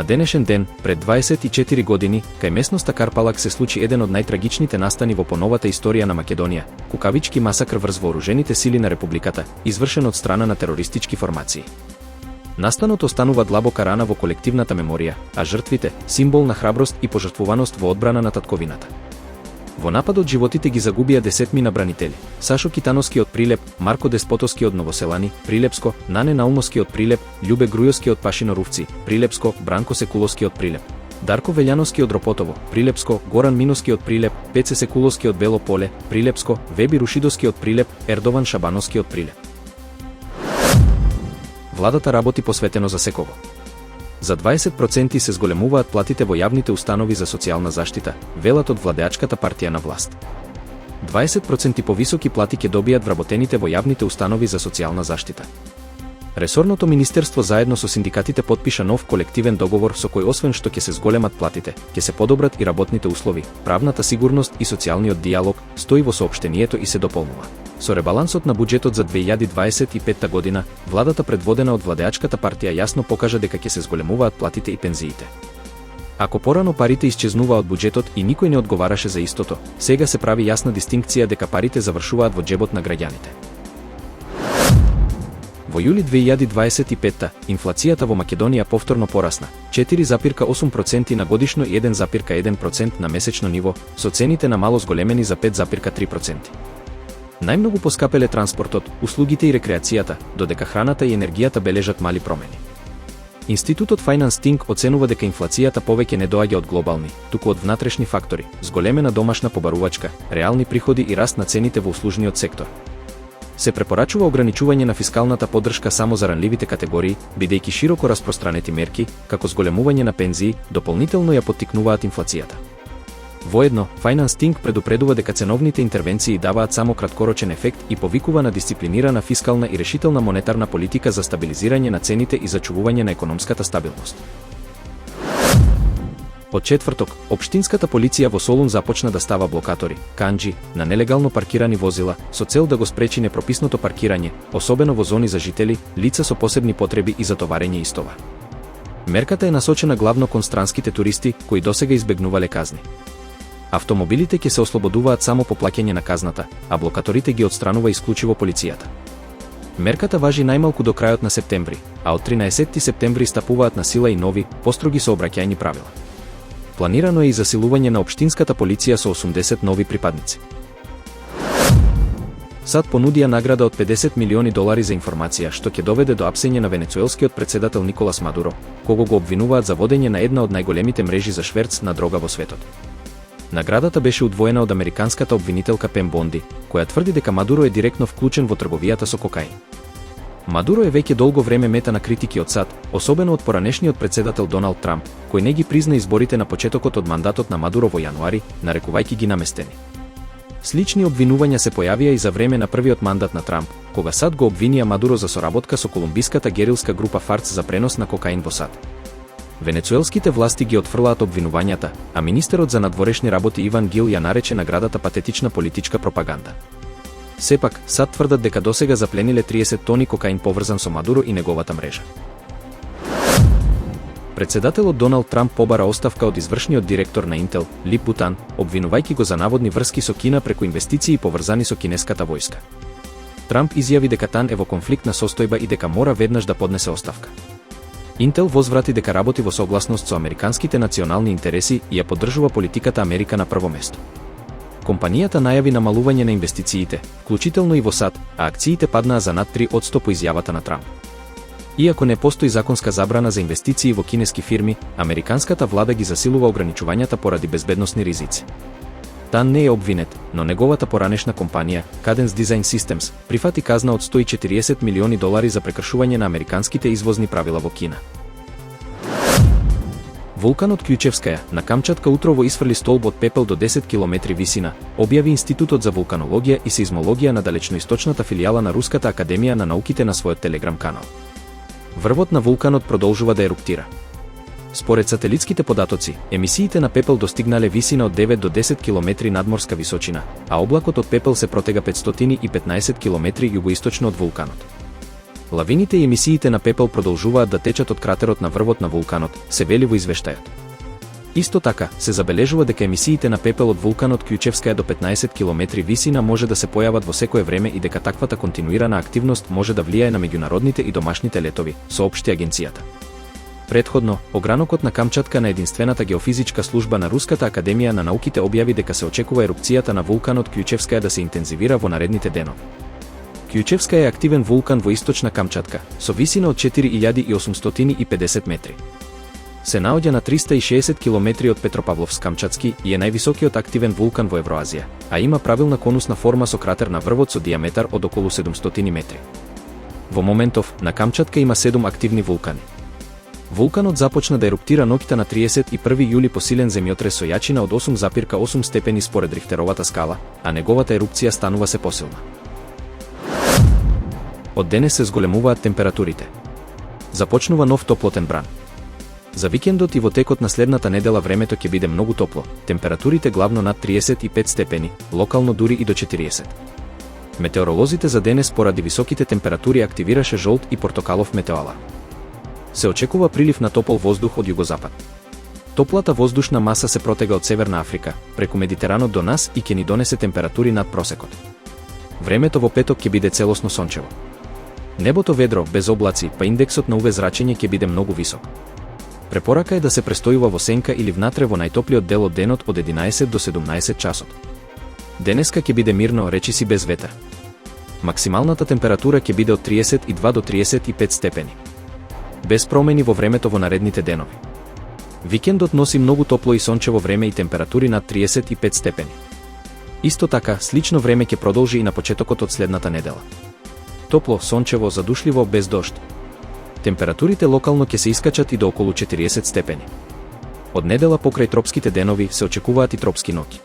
денешен ден, пред 24 години, кај местноста Карпалак се случи еден од најтрагичните настани во поновата историја на Македонија, кукавички масакр врз вооружените сили на Републиката, извршен од страна на терористички формации. Настанот останува длабока рана во колективната меморија, а жртвите – символ на храброст и пожртвуваност во одбрана на татковината. Во нападот животите ги загубија десетмина бранители: Сашо Китановски од Прилеп, Марко Деспотовски од Новоселани, Прилепско, Нане Наумовски од Прилеп, Љубе Грујовски од Пашино-Рувци, Прилепско, Бранко Секуловски од Прилеп, Дарко Велјановски од Ропотово, Прилепско, Горан Миновски од Прилеп, Пеце Секуловски од Бело поле, Прилепско, Веби Рушидовски од Прилеп, Ердован Шабановски од Прилеп. Владата работи посветено за секого. За 20% се зголемуваат платите во јавните установи за социјална заштита, велат од владеачката партија на власт. 20% повисоки плати ќе добијат вработените во јавните установи за социјална заштита. Ресорното министерство заедно со синдикатите потпиша нов колективен договор со кој освен што ќе се зголемат платите, ќе се подобрат и работните услови, правната сигурност и социјалниот дијалог, стои во соопштението и се дополнува. Со ребалансот на буџетот за 2025 година, владата предводена од владеачката партија јасно покажа дека ќе се зголемуваат платите и пензиите. Ако порано парите исчезнуваа од буџетот и никој не одговараше за истото, сега се прави јасна дистинкција дека парите завршуваат во џебот на граѓаните. Во јули 2025 инфлацијата во Македонија повторно порасна, 4,8% на годишно и 1,1% на месечно ниво, со цените на мало зголемени за 5,3%. Најмногу поскапеле транспортот, услугите и рекреацијата, додека храната и енергијата бележат мали промени. Институтот Finance Think оценува дека инфлацијата повеќе не доаѓа од глобални, туку од внатрешни фактори, зголемена домашна побарувачка, реални приходи и раст на цените во услужниот сектор. Се препорачува ограничување на фискалната поддршка само за ранливите категории, бидејќи широко распространети мерки, како зголемување на пензии, дополнително ја поттикнуваат инфлацијата. Воедно, Finance Think предупредува дека ценовните интервенции даваат само краткорочен ефект и повикува на дисциплинирана фискална и решителна монетарна политика за стабилизирање на цените и зачувување на економската стабилност. Од четврток, општинската полиција во Солун започна да става блокатори, канџи, на нелегално паркирани возила, со цел да го спречи непрописното паркирање, особено во зони за жители, лица со посебни потреби и затоварење истова. Мерката е насочена главно кон странските туристи, кои досега избегнувале казни. Автомобилите ќе се ослободуваат само по плаќање на казната, а блокаторите ги отстранува исклучиво полицијата. Мерката важи најмалку до крајот на септември, а од 13 септември стапуваат на сила и нови, построги сообраќајни правила. Планирано е и засилување на општинската полиција со 80 нови припадници. САД понудија награда од $50 милиони за информација што ќе доведе до апсење на венецуелскиот председател Николас Мадуро, кого го обвинуваат за водење на една од најголемите мрежи за шверц на дрога во светот. Наградата беше удвоена од американската обвинителка Пем Бонди, која тврди дека Мадуро е директно вклучен во трговијата со кокаин. Мадуро е веќе долго време мета на критики од САД, особено од поранешниот председател Доналд Трамп, кој не ги призна изборите на почетокот од мандатот на Мадуро во јануари, нарекувајќи ги наместени. Слични обвинувања се појавија и за време на првиот мандат на Трамп, кога САД го обвинија Мадуро за соработка со колумбиската герилска група ФАРЦ за пренос на кокаин во САД. Венецуелските власти ги отфрлаат обвинувањата, а министерот за надворешни работи Иван Гил ја нарече наградата патетична политичка пропаганда. Сепак, САД тврдат дека досега заплениле 30 тони кокаин поврзан со Мадуро и неговата мрежа. Председателот Доналд Трамп побара оставка од извршниот директор на Intel, Лип Бутан, обвинувајќи го за наводни врски со Кина преку инвестиции поврзани со кинеската војска. Трамп изјави дека Тан е во конфликтна состојба и дека мора веднаш да поднесе оставка. Intel возврати дека работи во согласност со американските национални интереси и ја поддржува политиката Америка на прво место. Компанијата најави намалување на инвестициите, вклучително и во САД, а акциите паднаа за над 3% по изјавата на Трамп. Иако не постои законска забрана за инвестиции во кинески фирми, американската влада ги засилува ограничувањата поради безбедносни ризици. Тан не е обвинет, но неговата поранешна компанија, Cadence Design Systems, прифати казна од $140 милиони за прекршување на американските извозни правила во Кина. Вулканот Ключевскаја на Камчатка утрово исфрли столб од пепел до 10 км висина, објави Институтот за вулканологија и сеизмологија на далечноисточната филијала на Руската академија на науките на својот телеграм канал. Врвот на вулканот продолжува да еруптира. Според сателитските податоци, емисиите на пепел достигнале висина од 9 до 10 км надморска височина, а облакот од пепел се протега 515 км југоисточно од вулканот. Лавините и емисиите на пепел продолжуваат да течат од кратерот на врвот на вулканот, се вели во извештајот. Исто така, се забележува дека емисиите на пепел од вулканот Кључевскаја до 15 км висина може да се појават во секое време и дека таквата континуирана активност може да влијае на меѓународните и домашните летови, соопшти агенцијата. Предходно, огранокот на Камчатка на единствената геофизичка служба на Руската академија на науките објави дека се очекува ерупцијата на вулканот Кључевскаја да се интензивира во наредните денови. Кључевскаја е активен вулкан во источна Камчатка, со висина од 4850 метри. Се наоѓа на 360 км од Петропавловск-Камчатски и е највисокиот активен вулкан во Евроазија, а има правилна конусна форма со кратер на врвот со диаметар од околу 700 метри. Во моментов, на Камчатка има 7 активни вулкани. Вулканот започна да еруптира ноќта на 31 јули по силен земјотрес со јачина од 8,8 степени според Рихтеровата скала, а неговата ерупција станува се посилна. Од денес се зголемуваат температурите. Започнува нов топлотен бран. За викендот и во текот на следната недела времето ќе биде многу топло, температурите главно над 35 степени, локално дури и до 40. Метеоролозите за денес поради високите температури активираше жолт и портокалов метеоаларм. Се очекува прилив на топол воздух од југозапад. Топлата воздушна маса се протега од Северна Африка, преку Медитеранот до нас и ќе ни донесе температури над просекот. Времето во петок ќе биде целосно сончево. Небото ведро, без облаци, па индексот на УВ зрачење ќе биде многу висок. Препорака е да се престојува во сенка или внатре во најтоплиот дел од денот од 11 до 17 часот. Денеска ќе биде мирно, речиси без ветер. Максималната температура ќе биде од 32 до 35 степени. Без промени во времето во наредните денови. Викендот носи многу топло и сончево време и температури над 35 степени. Исто така, слично време ќе продолжи и на почетокот од следната недела. Топло, сончево, задушливо, без дожд. Температурите локално ќе се искачат и до околу 40 степени. Од недела покрај тропските денови се очекуваат и тропски ноќи.